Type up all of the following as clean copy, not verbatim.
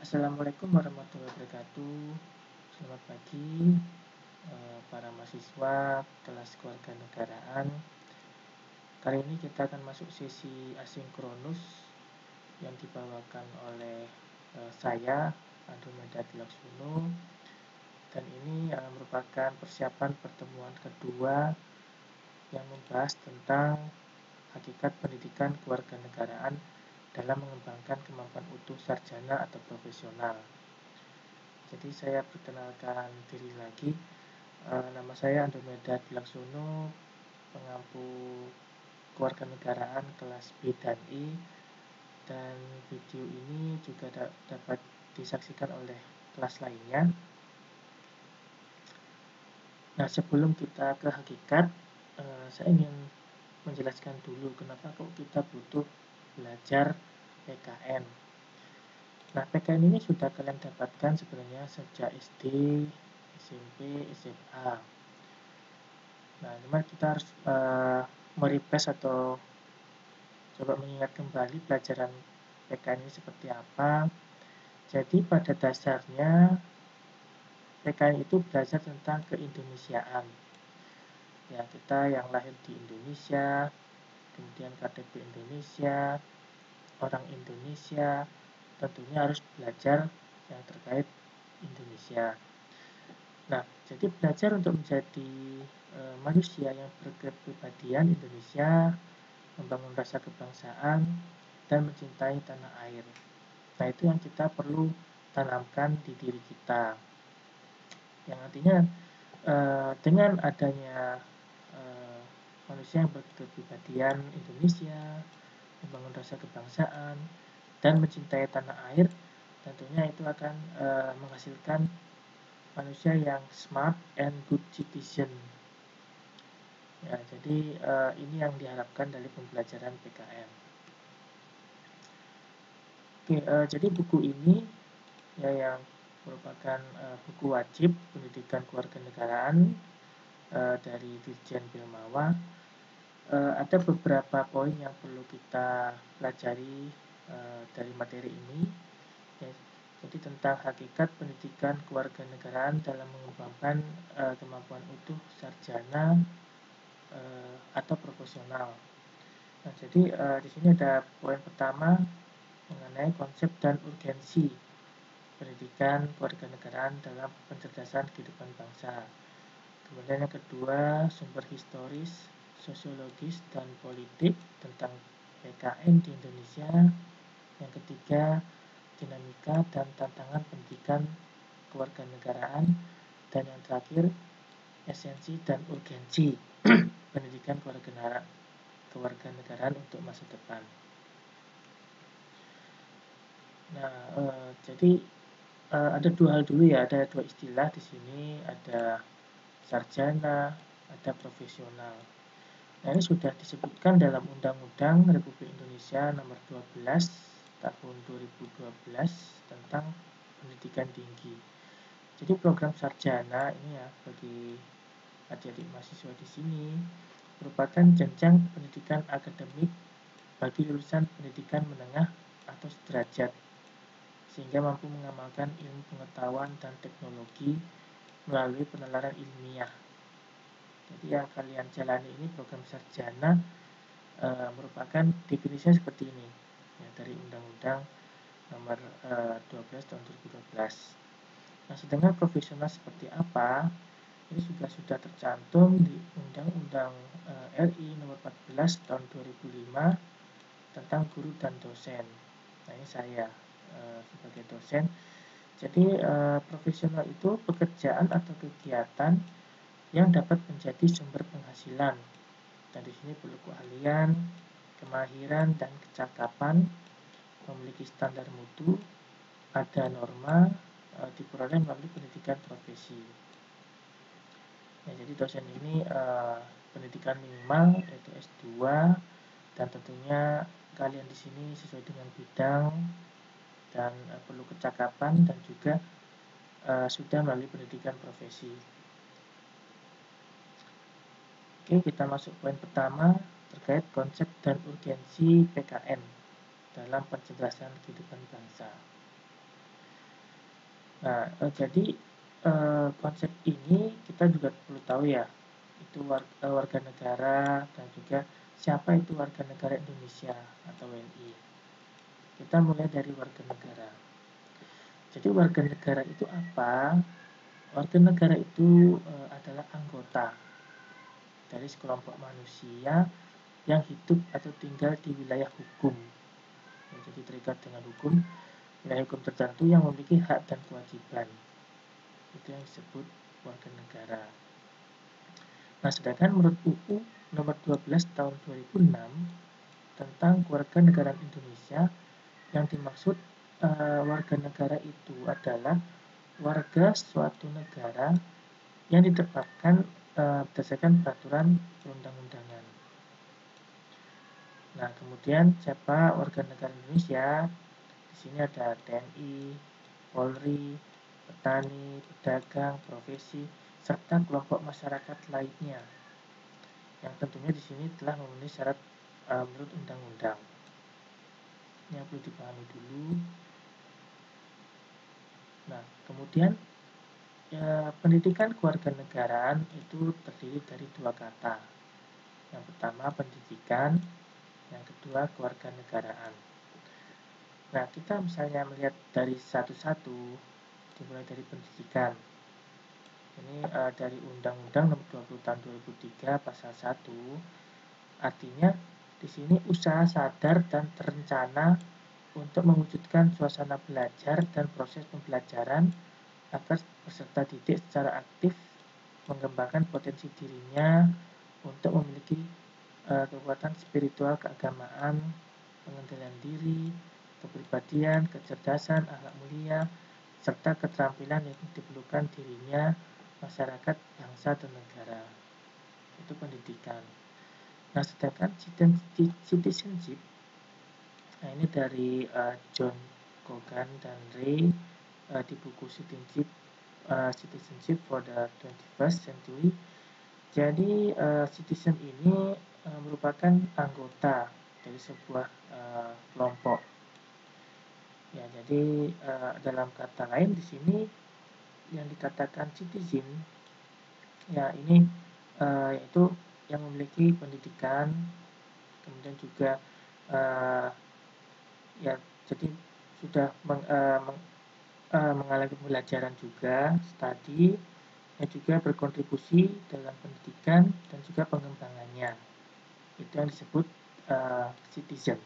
Assalamualaikum warahmatullahi wabarakatuh. Selamat pagi, para mahasiswa kelas kewarganegaraan. Kali ini kita akan masuk sesi asinkronus yang dibawakan oleh saya, Andromeda Dilaksono. Dan ini merupakan persiapan pertemuan kedua yang membahas tentang hakikat pendidikan kewarganegaraan dalam mengembangkan kemampuan utuh sarjana atau profesional. Jadi saya perkenalkan diri lagi. Nama saya Andromeda Dilaksono, pengampu kewarganegaraan kelas B dan I, dan video ini juga dapat disaksikan oleh kelas lainnya. Nah, sebelum kita ke hakikat, saya ingin menjelaskan dulu kenapa kok kita butuh belajar PKN. Nah, PKN ini sudah kalian dapatkan sebenarnya sejak SD, SMP, SMA. Nah, cuma kita harus merefresh atau coba mengingat kembali pelajaran PKN ini seperti apa. Jadi pada dasarnya PKN itu belajar tentang keindonesiaan. Ya, kita yang lahir di Indonesia, kemudian KTP Indonesia, orang Indonesia, tentunya harus belajar yang terkait Indonesia. Nah, jadi belajar untuk menjadi manusia yang berkepribadian Indonesia, membangun rasa kebangsaan, dan mencintai tanah air. Nah, itu yang kita perlu tanamkan di diri kita. Yang artinya dengan adanya manusia yang berkepribadian Indonesia, membangun rasa kebangsaan, dan mencintai tanah air, tentunya itu akan menghasilkan manusia yang smart and good citizen. Ya, jadi ini yang diharapkan dari pembelajaran PKN. Oke, jadi buku ini ya yang merupakan buku wajib pendidikan kewarganegaraan dari Dirjen Bilmawa. Ada beberapa poin yang perlu kita pelajari dari materi ini. Ya, jadi tentang hakikat pendidikan kewarganegaraan dalam mengembangkan kemampuan utuh sarjana atau profesional. Nah, jadi di sini ada poin pertama mengenai konsep dan urgensi pendidikan kewarganegaraan dalam pencerdasan kehidupan bangsa. Kemudian yang kedua, sumber historis, sosiologis, dan politik tentang PKN di Indonesia. Yang ketiga, dinamika dan tantangan pendidikan kewarganegaraan. Dan yang terakhir, esensi dan urgensi pendidikan kewarganegaraan untuk masa depan. Nah, jadi ada dua hal dulu ya, ada dua istilah di sini, ada sarjana, ada profesional. Nah, ini sudah disebutkan dalam Undang-Undang Republik Indonesia Nomor 12 Tahun 2012 tentang pendidikan tinggi. Jadi program sarjana ini ya bagi adik-adik mahasiswa di sini merupakan jenjang pendidikan akademik bagi lulusan pendidikan menengah atau sederajat, sehingga mampu mengamalkan ilmu pengetahuan dan teknologi melalui penalaran ilmiah. Jadi yang kalian jalani ini program sarjana merupakan definisinya seperti ini ya, dari Undang-Undang Nomor 12 Tahun 2012. Nah, sedangkan profesional seperti apa? Ini juga sudah tercantum di Undang-Undang RI Nomor 14 Tahun 2005 tentang guru dan dosen. Nah, ini saya sebagai dosen. Jadi profesional itu pekerjaan atau kegiatan yang dapat menjadi sumber penghasilan. Dan di sini perlu keahlian, kemahiran, dan kecakapan, memiliki standar mutu, ada norma, diperoleh melalui pendidikan profesi. Ya, jadi dosen ini pendidikan minimal yaitu S2, dan tentunya kalian di sini sesuai dengan bidang dan perlu kecakapan dan juga sudah melalui pendidikan profesi. Oke, kita masuk poin pertama terkait konsep dan urgensi PKN dalam pencerdasan kehidupan bangsa. Nah, jadi konsep ini kita juga perlu tahu ya, itu warga negara dan juga siapa itu warga negara Indonesia atau WNI. Kita mulai dari warga negara. Jadi warga negara itu apa? Warga negara itu adalah anggota dari sekelompok manusia yang hidup atau tinggal di wilayah hukum. Ya, jadi terikat dengan hukum, wilayah hukum tertentu yang memiliki hak dan kewajiban. Itu yang disebut warga negara. Nah, sedangkan menurut UU nomor 12 tahun 2006 tentang kewarganegaraan Indonesia, yang dimaksud warga negara itu adalah warga suatu negara yang ditetapkan berdasarkan peraturan perundang-undangan. Nah, kemudian siapa warga negara Indonesia? Di sini ada TNI, Polri, petani, pedagang, profesi, serta kelompok masyarakat lainnya yang tentunya di sini telah memenuhi syarat menurut undang-undang. Ini yang perlu dipahami dulu. Nah, kemudian pendidikan kewarganegaraan itu terdiri dari dua kata. Yang pertama pendidikan, yang kedua kewarganegaraan. Nah, kita misalnya melihat dari satu-satu, dimulai dari pendidikan. Ini dari Undang-Undang Nomor 20 Tahun 2003 Pasal 1, artinya di sini usaha sadar dan terencana untuk mewujudkan suasana belajar dan proses pembelajaran agar peserta didik secara aktif mengembangkan potensi dirinya untuk memiliki kekuatan spiritual keagamaan, pengendalian diri, kepribadian, kecerdasan, akhlak mulia, serta keterampilan yang diperlukan dirinya, masyarakat, bangsa, dan negara. Itu pendidikan. Nah, sedangkan citizenship, nah ini dari John Cogan dan Ray di buku Citizenship for the 21st Century. Jadi citizen ini merupakan anggota dari sebuah kelompok. Ya, jadi dalam kata lain di sini yang dikatakan citizen, ya ini yaitu yang memiliki pendidikan, kemudian juga ya jadi sudah mengalami pembelajaran juga, studi, yang juga berkontribusi dalam pendidikan dan juga pengembangannya. Itu yang disebut citizen.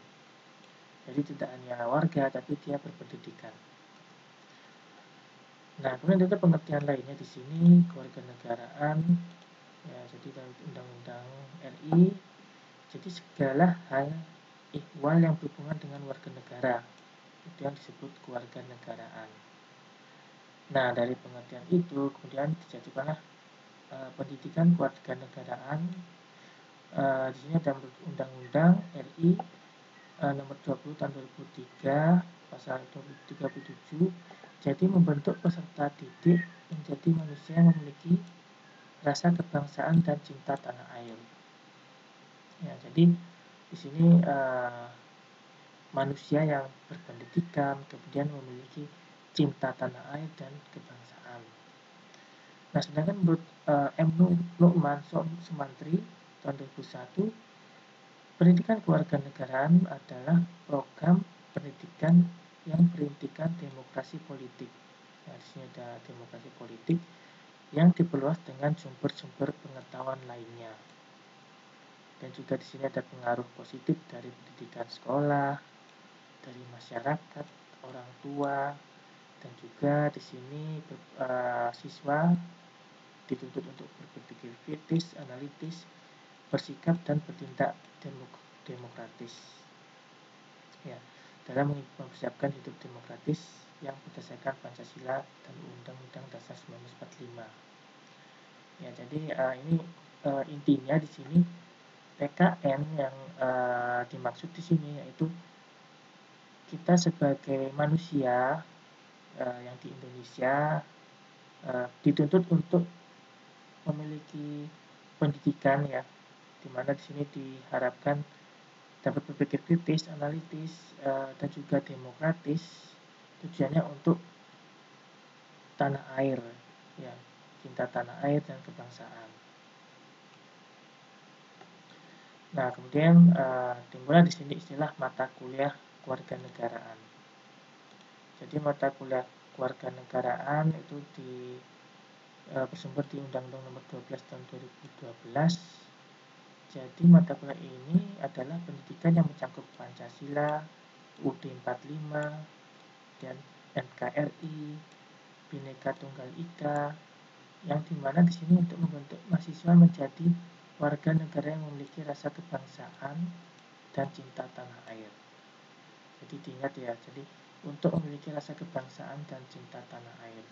Jadi tidak hanya warga, tapi dia berpendidikan. Nah, kemudian ada pengertian lainnya di sini, kewarganegaraan. Ya, jadi dari Undang-Undang RI, jadi segala hal ihwal yang berhubungan dengan warga negara, itu yang disebut kewarganegaraan. Nah, dari pengertian itu kemudian dijadikanlah pendidikan kewarganegaraan. Di sini ada Undang-Undang RI nomor 20 tahun 2003 pasal 37. Jadi membentuk peserta didik menjadi manusia yang memiliki rasa kebangsaan dan cinta tanah air. Ya, jadi di sini manusia yang berpendidikan kemudian memiliki cinta tanah air dan kebangsaan. Nah, sedangkan menurut M. Nu'man Sumantri tahun 2001, pendidikan kewarganegaraan adalah program pendidikan yang berintikan demokrasi politik. Nah, di sini ada demokrasi politik yang diperluas dengan sumber-sumber pengetahuan lainnya. Dan juga di sini ada pengaruh positif dari pendidikan sekolah, dari masyarakat, orang tua, dan juga di sini siswa dituntut untuk berpikir kritis, analitis, bersikap dan bertindak demokratis. Ya, dalam mempersiapkan hidup demokratis yang berdasarkan Pancasila dan Undang-Undang Dasar 1945. Ya, jadi ini intinya di sini PKN yang dimaksud di sini yaitu kita sebagai manusia yang di Indonesia dituntut untuk memiliki pendidikan ya, di mana di sini diharapkan dapat berpikir kritis, analitis, dan juga demokratis. Tujuannya untuk tanah air, ya, cinta tanah air dan kebangsaan. Nah, kemudian timbullah di sini istilah mata kuliah kewarganegaraan. Jadi mata kuliah kewarganegaraan itu bersumber di Undang-Undang Nomor 12 Tahun 2012. Jadi mata kuliah ini adalah pendidikan yang mencakup Pancasila, UUD 45, dan NKRI, Bhinneka Tunggal Ika, yang dimana di sini untuk membentuk mahasiswa menjadi warga negara yang memiliki rasa kebangsaan dan cinta tanah air. Jadi diingat ya, jadi untuk memiliki rasa kebangsaan dan cinta tanah air.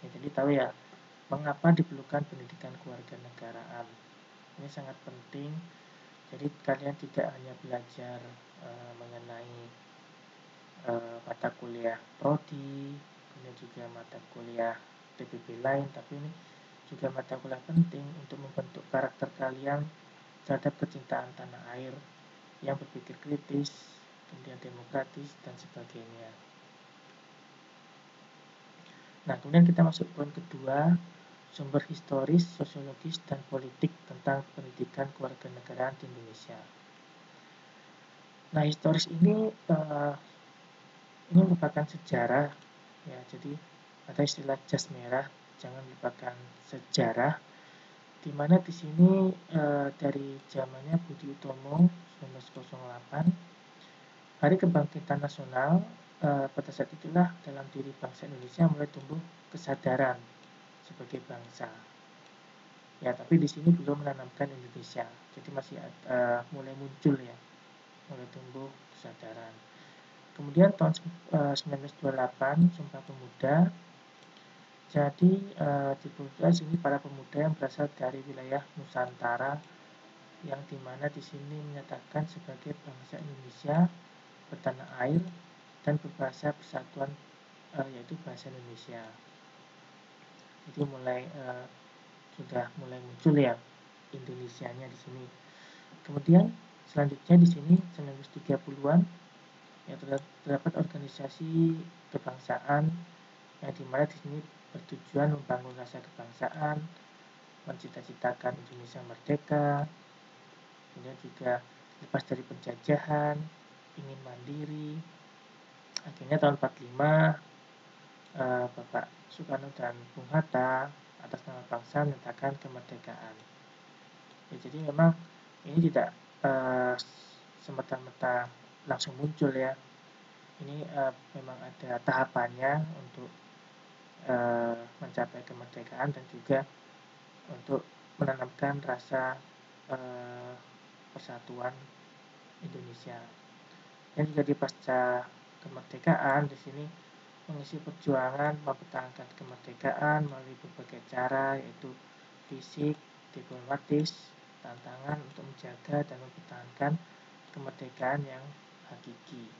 Ya, jadi tahu ya, mengapa diperlukan pendidikan kewarganegaraan. Ini sangat penting. Jadi kalian tidak hanya belajar mengenai mata kuliah prodi, kemudian juga mata kuliah PPB lain, tapi ini juga mata kuliah penting untuk membentuk karakter kalian terhadap kecintaan tanah air yang berpikir kritis, kemudian demokratis, dan sebagainya. Nah, kemudian kita masuk poin kedua, sumber historis, sosiologis, dan politik tentang pendidikan kewarganegaraan di Indonesia. Nah, historis ini merupakan sejarah, ya. Jadi ada istilah jas merah, jangan lupakan sejarah, di mana di sini dari zamannya Budi Utomo 1908, Hari Kebangkitan Nasional, pada saat itulah dalam diri bangsa Indonesia mulai tumbuh kesadaran sebagai bangsa. Ya, tapi di sini belum menanamkan Indonesia, jadi masih mulai muncul ya, mulai tumbuh kesadaran. Kemudian tahun 1928 Sumpah Pemuda. Jadi dibuka sini para pemuda yang berasal dari wilayah Nusantara, yang dimana di sini menyatakan sebagai bangsa Indonesia bertanah air dan berbahasa persatuan, yaitu bahasa Indonesia. Jadi sudah mulai muncul ya Indonesianya di sini. Kemudian selanjutnya di sini 1930-an ya terdapat organisasi kebangsaan yang dimana di sini bertujuan membangun rasa kebangsaan, mencita-citakan Indonesia merdeka, kemudian juga lepas dari penjajahan, ingin mandiri. Akhirnya tahun 45 Bapak Soekarno dan Bung Hatta atas nama bangsa menyatakan kemerdekaan. Ya, jadi memang ini tidak semata-mata langsung muncul ya. Ini memang ada tahapannya untuk mencapai kemerdekaan dan juga untuk menanamkan rasa persatuan Indonesia. Dan juga di pasca kemerdekaan di sini mengisi perjuangan mempertahankan kemerdekaan melalui berbagai cara, yaitu fisik, diplomatis, tantangan untuk menjaga dan mempertahankan kemerdekaan yang hakiki.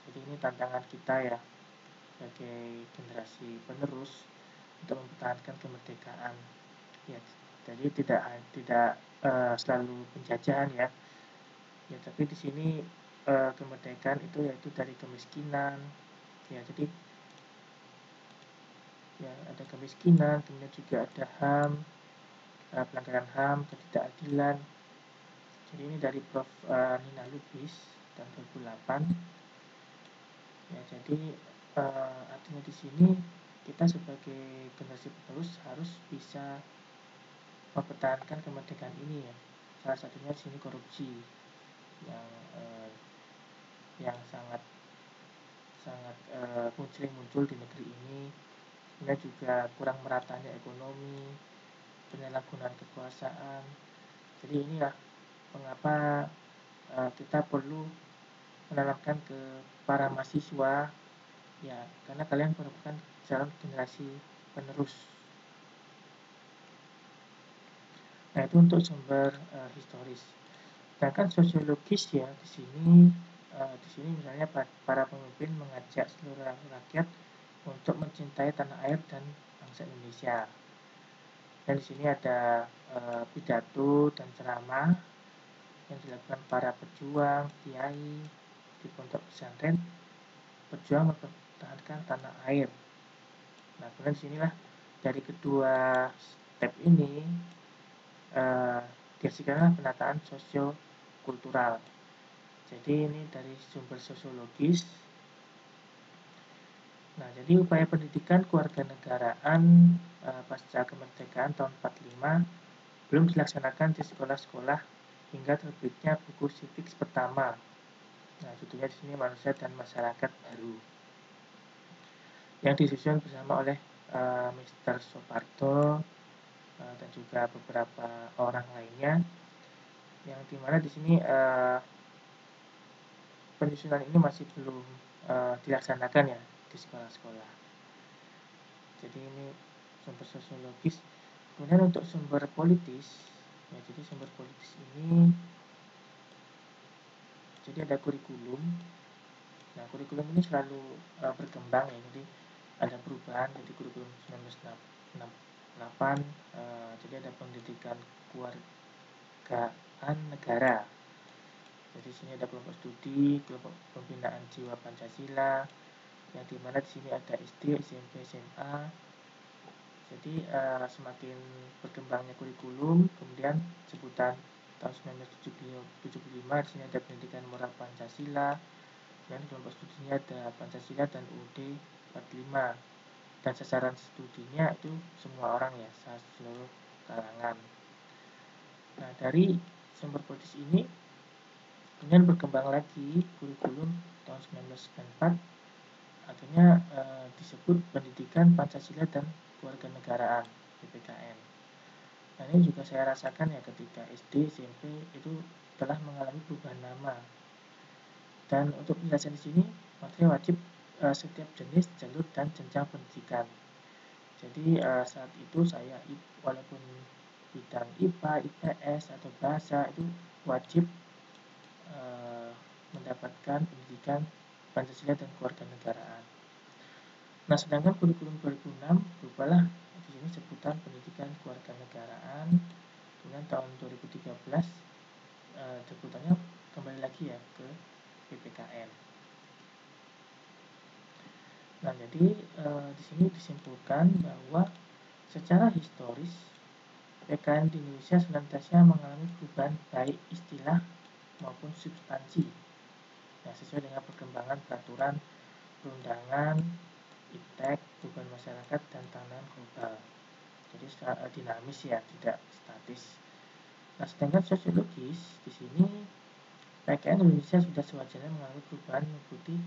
Jadi ini tantangan kita ya sebagai generasi penerus untuk mempertahankan kemerdekaan. Ya, jadi tidak selalu penjajahan ya. Ya, tapi di sini kemerdekaan itu yaitu dari kemiskinan. Ya, jadi ya ada kemiskinan, kemudian juga ada HAM, pelanggaran HAM, ketidakadilan. Jadi ini dari Prof. Nina Lubis tahun 2008. Ya, jadi artinya di sini kita sebagai generasi penerus harus bisa mempertahankan kemerdekaan ini ya. Salah satunya di sini korupsi yang sangat muncul di negeri ini. Kemudian juga kurang meratanya ekonomi, penyalahgunaan kekuasaan. Jadi inilah mengapa kita perlu menanamkan ke para mahasiswa ya, karena kalian merupakan calon generasi penerus. Nah, itu untuk sumber historis. Sedangkan sosiologis ya di sini misalnya para pemimpin mengajak seluruh rakyat untuk mencintai tanah air dan bangsa Indonesia. Dan di sini ada pidato dan ceramah yang dilakukan para pejuang, kiai di pondok pesantren berjuang mempertahankan tanah air. Nah, kemudian disinilah dari kedua step ini dihasilkanlah penataan sosio-kultural. Jadi ini dari sumber sosiologis. Nah, jadi upaya pendidikan kewarganegaraan pasca kemerdekaan tahun 45 belum dilaksanakan di sekolah-sekolah hingga terbitnya buku Civics pertama. Nah, judulnya di sini Manusia dan Masyarakat Baru, yang disusun bersama oleh Mr. Soeparto dan juga beberapa orang lainnya, yang dimana di sini penyusunan ini masih belum dilaksanakan ya di sekolah-sekolah. Jadi ini sumber sosiologis. Kemudian untuk sumber politis, ya, jadi sumber politis ini, jadi ada kurikulum. Nah, kurikulum ini selalu berkembang ya, jadi ada perubahan. Jadi kurikulum 1968, jadi ada pendidikan kewargaan negara. Jadi di sini ada kelompok studi, kelompok pembinaan jiwa Pancasila, yang dimana di sini ada SD, SMP, SMA. Jadi semakin berkembangnya kurikulum, kemudian sebutan tahun 1975 di sini ada pendidikan moral Pancasila, dan kelompok studinya ada Pancasila dan UUD 45, dan sasaran studinya itu semua orang ya, seluruh kalangan. Nah, dari sumber politis ini kemudian berkembang lagi kurikulum tahun 1994, akhirnya disebut Pendidikan Pancasila dan Kewarganegaraan PPKN. Nah, ini juga saya rasakan ya ketika SD, SMP itu telah mengalami perubahan nama. Dan untuk penjelasan di sini, materi wajib setiap jenis, jalur, dan jenjang pendidikan. Jadi saat itu saya walaupun bidang IPA, IPS, atau bahasa itu wajib mendapatkan pendidikan Pancasila dan Kewarganegaraan. Nah, sedangkan kurikulum 2006 berupalah di sini sebutan pendidikan kewarganegaraan. Kemudian tahun 2013 sebutannya kembali lagi ya ke PPKN. Nah, jadi di sini disimpulkan bahwa secara historis PPKN di Indonesia senantiasa mengalami perubahan baik istilah maupun substansi. Nah, sesuai dengan perkembangan peraturan perundangan, iptek, perubahan masyarakat, dan tantangan global. Jadi dinamis ya, tidak statis. Nah, sedangkan sosiologis di sini PPKN Indonesia sudah sewajarnya mengalami perubahan mengikuti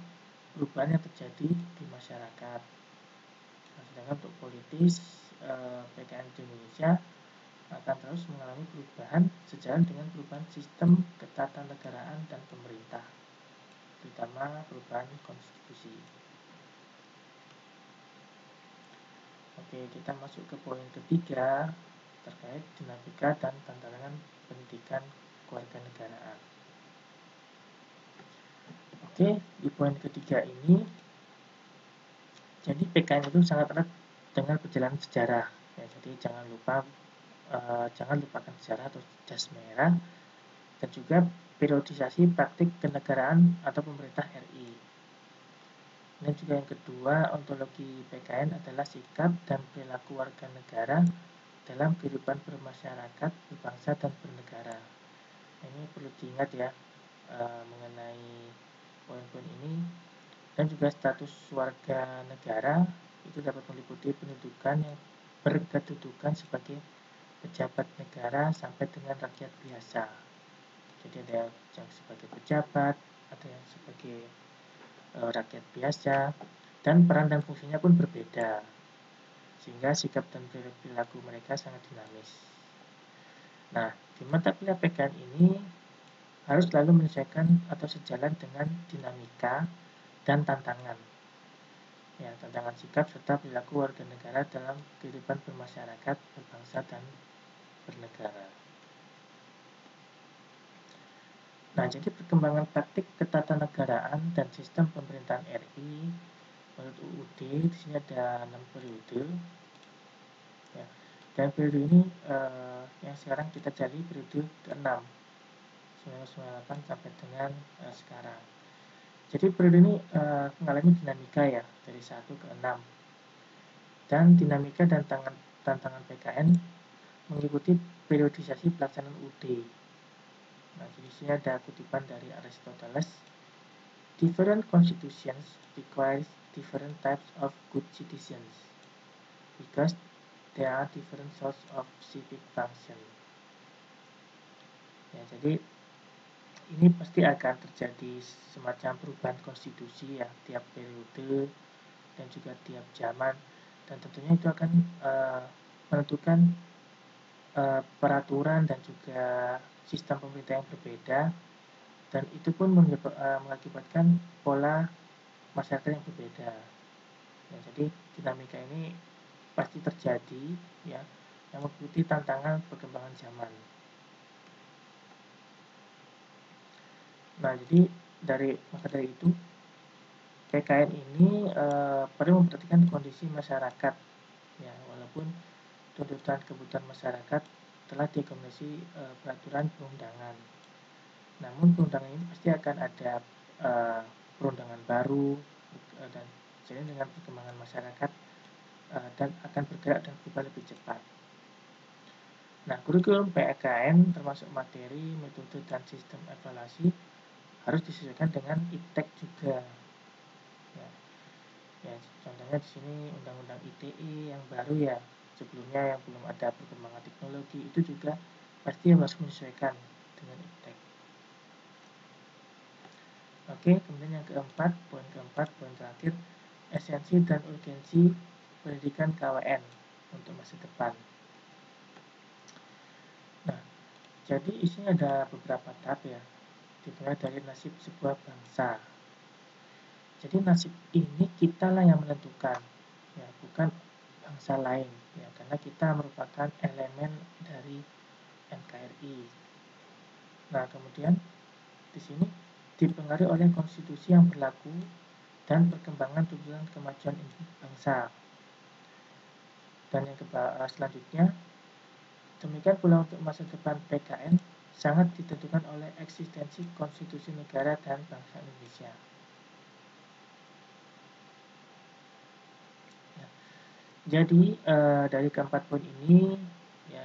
perubahan yang terjadi di masyarakat. Nah, sedangkan untuk politis PPKN di Indonesia akan terus mengalami perubahan sejalan dengan perubahan sistem ketatanegaraan dan pemerintah, terutama perubahan konstitusi. Oke, kita masuk ke poin ketiga terkait dinamika dan tantangan pendidikan kewarganegaraan. Oke, di poin ketiga ini, jadi PKN itu sangat erat dengan perjalanan sejarah. Ya, jadi jangan lupakan sejarah atau jas merah, dan juga periodisasi praktik kenegaraan atau pemerintah RI. Dan juga yang kedua, ontologi PKN adalah sikap dan perilaku warga negara dalam kehidupan bermasyarakat, berbangsa, dan bernegara. Ini perlu diingat ya mengenai poin-poin ini. Dan juga status warga negara itu dapat meliputi pendudukan yang berkedudukan sebagai pejabat negara sampai dengan rakyat biasa. Jadi ada yang sebagai pejabat, ada yang sebagai rakyat biasa, dan peran dan fungsinya pun berbeda, sehingga sikap dan perilaku mereka sangat dinamis. Nah, di mata kuliah PKN ini harus selalu menyesuaikan atau sejalan dengan dinamika dan tantangan. Ya, tantangan sikap serta perilaku warga negara dalam kehidupan bermasyarakat, berbangsa, dan bernegara. Nah, jadi perkembangan praktik ketatanegaraan dan sistem pemerintahan RI menurut UUD di sini ada 6 periode. Ya, dan periode ini yang sekarang kita jalani periode ke-6, 1998 sampai dengan sekarang. Jadi periode ini mengalami dinamika ya dari 1 ke 6. Dan dinamika dan tantangan PKN mengikuti periodisasi pelaksanaan UD. Nah, jadi sini ada kutipan dari Aristoteles. Different constitutions requires different types of good citizens because there are different sorts of civic function. Ya, jadi ini pasti akan terjadi semacam perubahan konstitusi ya tiap periode dan juga tiap zaman, dan tentunya itu akan menentukan peraturan dan juga sistem pemerintah yang berbeda, dan itu pun mengakibatkan pola masyarakat yang berbeda. Ya, jadi dinamika ini pasti terjadi ya, yang mengikuti tantangan perkembangan zaman. Nah, jadi maka dari itu PKN ini perlu memperhatikan kondisi masyarakat ya, walaupun tuntutan kebutuhan masyarakat telah diakomodasi peraturan perundangan. Namun perundangan ini pasti akan ada perundangan baru dan seiring dengan perkembangan masyarakat dan akan bergerak dan berubah lebih cepat. Nah, kurikulum PKN termasuk materi, metode, dan sistem evaluasi harus disesuaikan dengan iptek juga. Ya, contohnya di sini Undang-Undang ITE yang baru ya, sebelumnya yang belum ada perkembangan teknologi, itu juga pasti harus menyesuaikan dengan iptek. Oke, kemudian yang keempat, poin terakhir, esensi dan urgensi pendidikan KWN untuk masa depan. Nah, jadi isinya ada beberapa tahap ya, dimulai dari nasib sebuah bangsa. Jadi nasib ini kita lah yang menentukan, ya, bukan bangsa lain, ya, karena kita merupakan elemen dari NKRI. Nah, kemudian di sini dipengaruhi oleh konstitusi yang berlaku dan perkembangan tuntutan kemajuan bangsa. Dan yang selanjutnya, demikian pula untuk masa depan PKN sangat ditentukan oleh eksistensi konstitusi negara dan bangsa Indonesia. Jadi dari keempat poin ini ya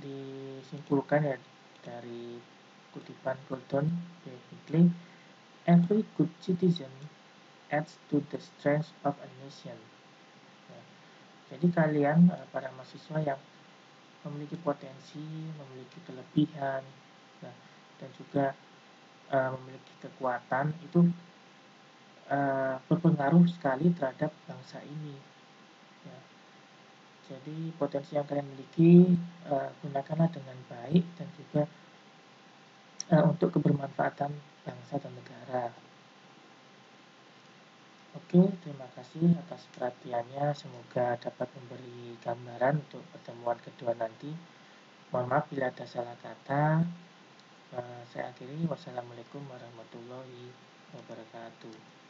disimpulkan ya dari kutipan Gordon B. Hinckley, every good citizen adds to the strength of a nation. Ya, jadi kalian para mahasiswa yang memiliki potensi, memiliki kelebihan, ya, dan juga memiliki kekuatan itu berpengaruh sekali terhadap bangsa ini. Ya. Jadi potensi yang kalian miliki gunakanlah dengan baik dan juga untuk kebermanfaatan bangsa dan negara. Oke, terima kasih atas perhatiannya. Semoga dapat memberi gambaran untuk pertemuan kedua nanti. Mohon maaf bila ada salah kata. Saya akhiri. Wassalamualaikum warahmatullahi wabarakatuh.